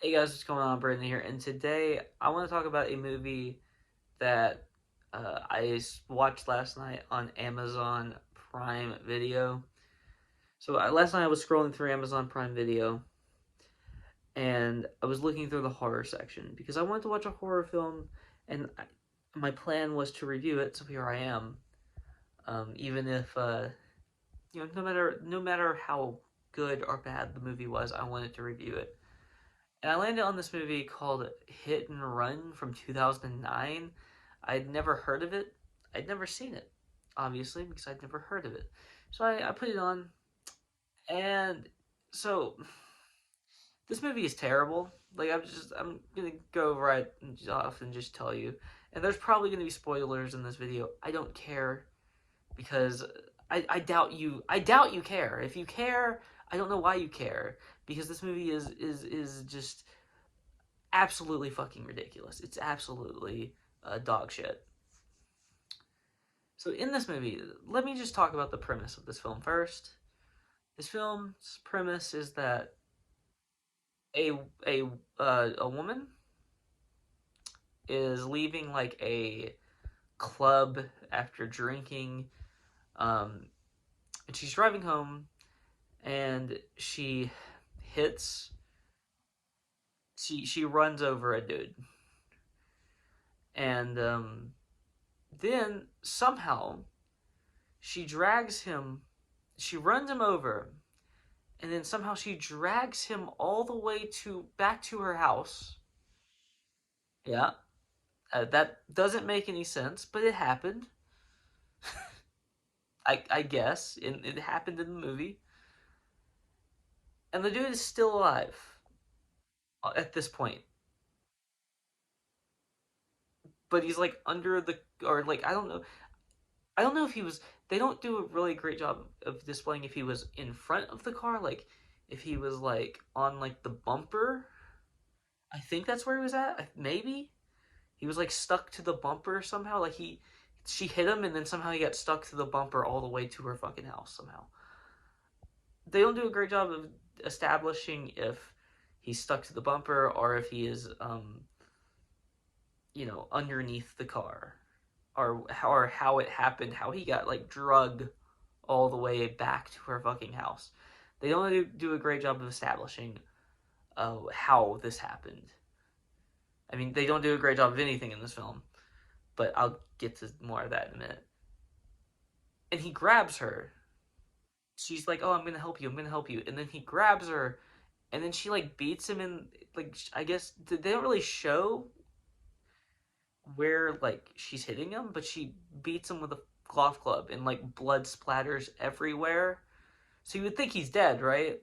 Hey guys, what's going on? Brandon here, and today I want to talk about a movie that watched last night on Amazon Prime Video. So last night I was scrolling through Amazon Prime Video, and I was looking through the horror section because I wanted to watch a horror film, and my plan was to review it. So here I am. Even if no matter how good or bad the movie was, I wanted to review it. And I landed on this movie called Hit and Run from 2009. I'd never heard of it. I'd never seen it, obviously, because I'd never heard of it. So I put it on, and so this movie is terrible. Like I'm gonna go right off and just tell you. And there's probably gonna be spoilers in this video. I don't care because I doubt you care. If you care, I don't know why you care because this movie is just absolutely fucking ridiculous. It's absolutely dog shit. So in this movie, let me just talk about the premise of this film first. This film's premise is that a a a woman is leaving like a club after drinking, um, and she's driving home, and hits she runs over a dude, and then somehow she drags him, she runs him over, and then somehow she drags him all the way to back to her house. Yeah, that doesn't make any sense, but it happened. I guess it happened in the movie, and the dude is still alive at this point, but he's like under the or like I don't know if he was. They don't do a really great job of displaying if he was in front of the car, like if he was like on like the bumper. I think that's where he was at. Maybe he was like stuck to the bumper somehow. She hit him, and then somehow he got stuck to the bumper all the way to her fucking house somehow. They don't do a great job of establishing if he's stuck to the bumper or if he is, underneath the car, or how it happened, how he got like drugged all the way back to her fucking house. They don't do a great job of establishing how this happened. I mean, they don't do a great job of anything in this film, but I'll get to more of that in a minute. And he grabs her. She's like, "Oh, I'm gonna help you. I'm gonna help you." And then he grabs her, and then she like beats him in like I guess they don't really show where like she's hitting him, but she beats him with a golf club, and like blood splatters everywhere. So you would think he's dead, right?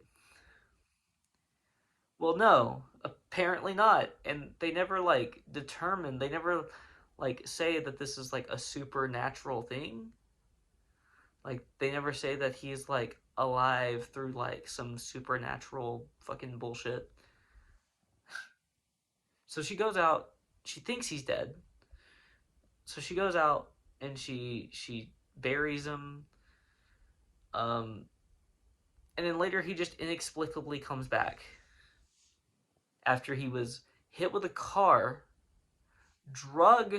Well, no, apparently not. And they never like determine. They never like say that this is like a supernatural thing. Like they never say that he's like alive through like some supernatural fucking bullshit. So she goes out, she thinks he's dead. So she goes out and she buries him. Um and then later he just inexplicably comes back after he was hit with a car, drug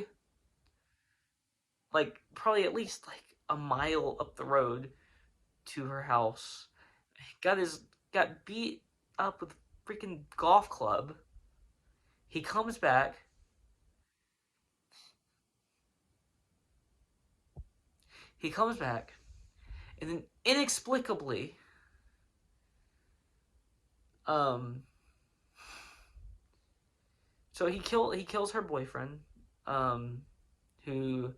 like probably at least like a mile up the road to her house. Got beat up with a freaking golf club. He comes back. He comes back, and then inexplicably, um, so he kills her boyfriend, um, who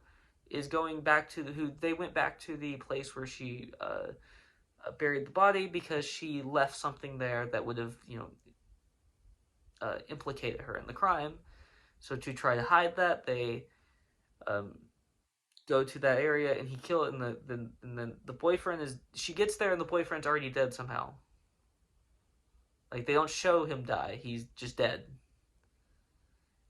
is going back to who they went back to the place where she buried the body because she left something there that would have implicated her in the crime. So to try to hide that, they um, go to that area and he kill it. And then the boyfriend is she gets there and the boyfriend's already dead somehow. Like they don't show him die; he's just dead.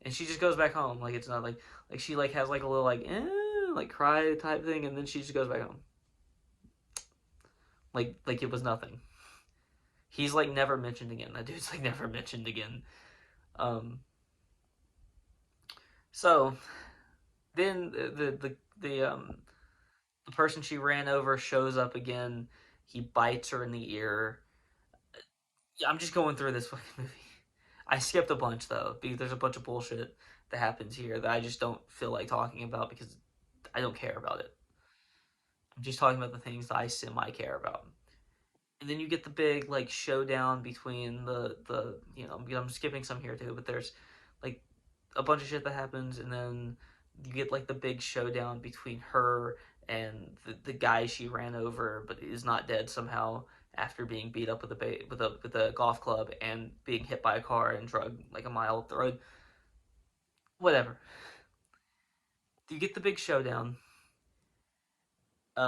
And she just goes back home. Like it's not like she like has like a little like cry type thing, and then she just goes back home. Like it was nothing. He's like never mentioned again. That dude's like never mentioned again. Um, so then the person she ran over shows up again. He bites her in the ear. Yeah, I'm just going through this fucking movie. I skipped a bunch though because there's a bunch of bullshit that happens here that I just don't feel like talking about because I don't care about it. I'm just talking about the things that I semi care about. And then you get the big like showdown between I'm skipping some here too, but there's like a bunch of shit that happens, and then you get like the big showdown between her and the guy she ran over, but is not dead somehow after being beat up with a golf club and being hit by a car and drugged like a mile up the road. Whatever. You get the big showdown.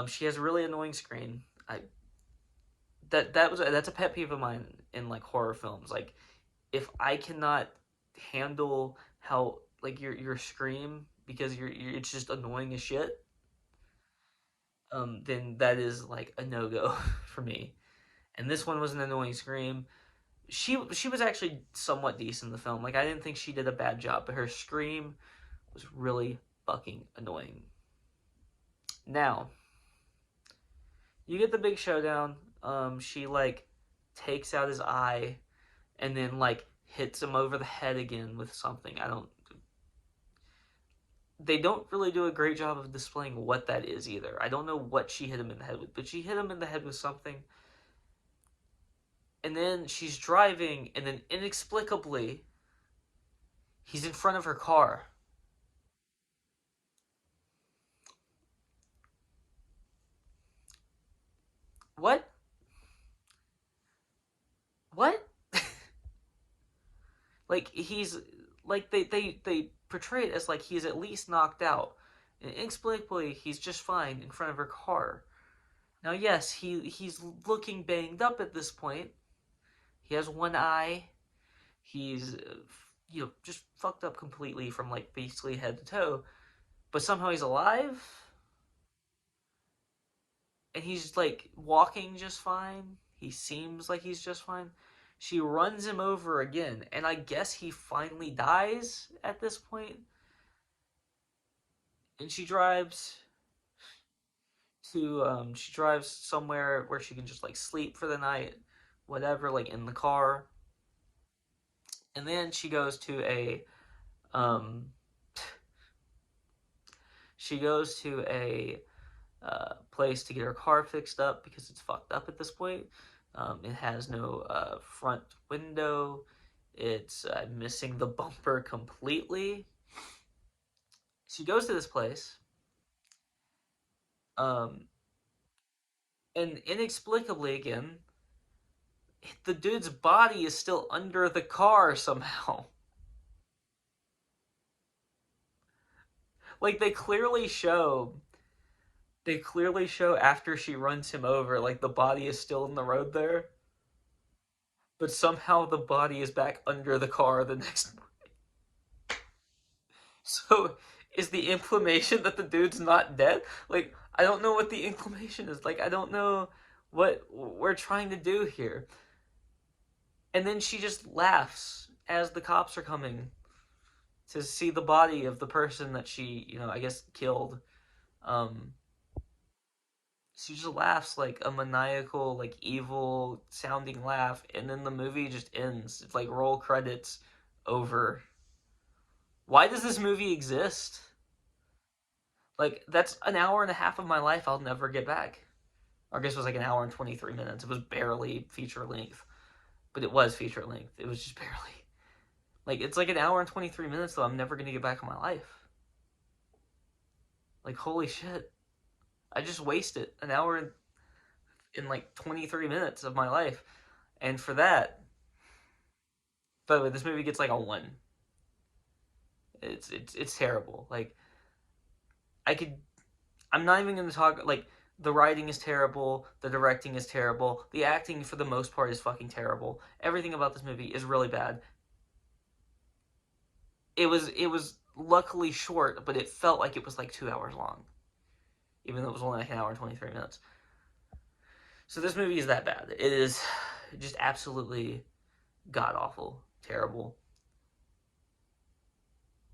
She has a really annoying scream. That's a pet peeve of mine in like horror films. Like if I cannot handle how like your scream because you're it's just annoying as shit, then that is like a no go for me. And this one was an annoying scream. She was actually somewhat decent in the film. Like I didn't think she did a bad job, but her scream was really fucking annoying. Now you get the big showdown. She like takes out his eye and then like hits him over the head again with something. I don't. They don't really do a great job of displaying what that is either. I don't know what she hit him in the head with, but she hit him in the head with something. And then she's driving, and then inexplicably, he's in front of her car. What? What? Like he's like they portray it as like he's at least knocked out, and inexplicably he's just fine in front of her car. Now, yes, he's looking banged up at this point. He has one eye. He's just fucked up completely from like basically head to toe. But somehow he's alive, and he's like walking just fine. He seems like he's just fine. She runs him over again, and I guess he finally dies at this point. And she drives somewhere where she can just like sleep for the night, whatever, like in the car. And then um she goes to a place to get her car fixed up because it's fucked up at this point. It has no front window. It's missing the bumper completely. She goes to this place, um, and inexplicably again, the dude's body is still under the car somehow. Like they clearly show after she runs him over, like the body is still in the road there, but somehow the body is back under the car the next. So is the inflammation that the dude's not dead? Like I don't know what the inflammation is. Like I don't know what we're trying to do here. And then she just laughs as the cops are coming to see the body of the person that she, I guess killed. Um she just laughs like a maniacal, like evil sounding laugh, and then the movie just ends. It's like roll credits over. Why does this movie exist? Like that's an hour and a half of my life I'll never get back. Or I guess it was like an hour and 23 minutes. It was barely feature length, but it was feature length. It was just barely. Like it's like an hour and 23 minutes though I'm never gonna get back in my life. Like holy shit, I just wasted an hour in like 23 minutes of my life, and for that, by the way, this movie gets like a one. It's terrible. Like I could I'm not even going to talk like the writing is terrible, the directing is terrible, the acting for the most part is fucking terrible. Everything about this movie is really bad. It was luckily short, but it felt like it was like 2 hours long, even though it was only like an hour and 23 minutes. So this movie is that bad. It is just absolutely god awful, terrible.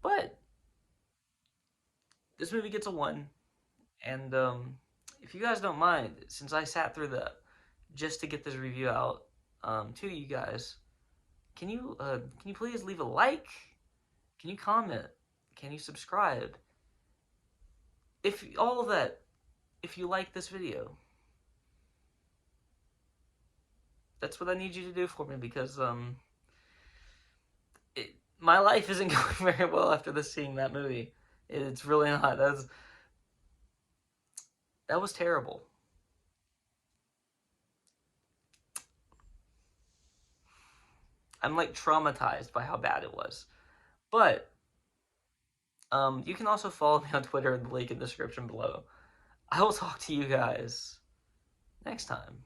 But this movie gets a 1. And if you guys don't mind, since I sat through that just to get this review out to you guys, can you please leave a like? Can you comment? Can you subscribe? If all of that, if you like this video, that's what I need you to do for me, because my life isn't going very well after seeing that movie. It's really not. That was terrible. I'm like traumatized by how bad it was. But you can also follow me on Twitter in the link in the description below. I will talk to you guys next time.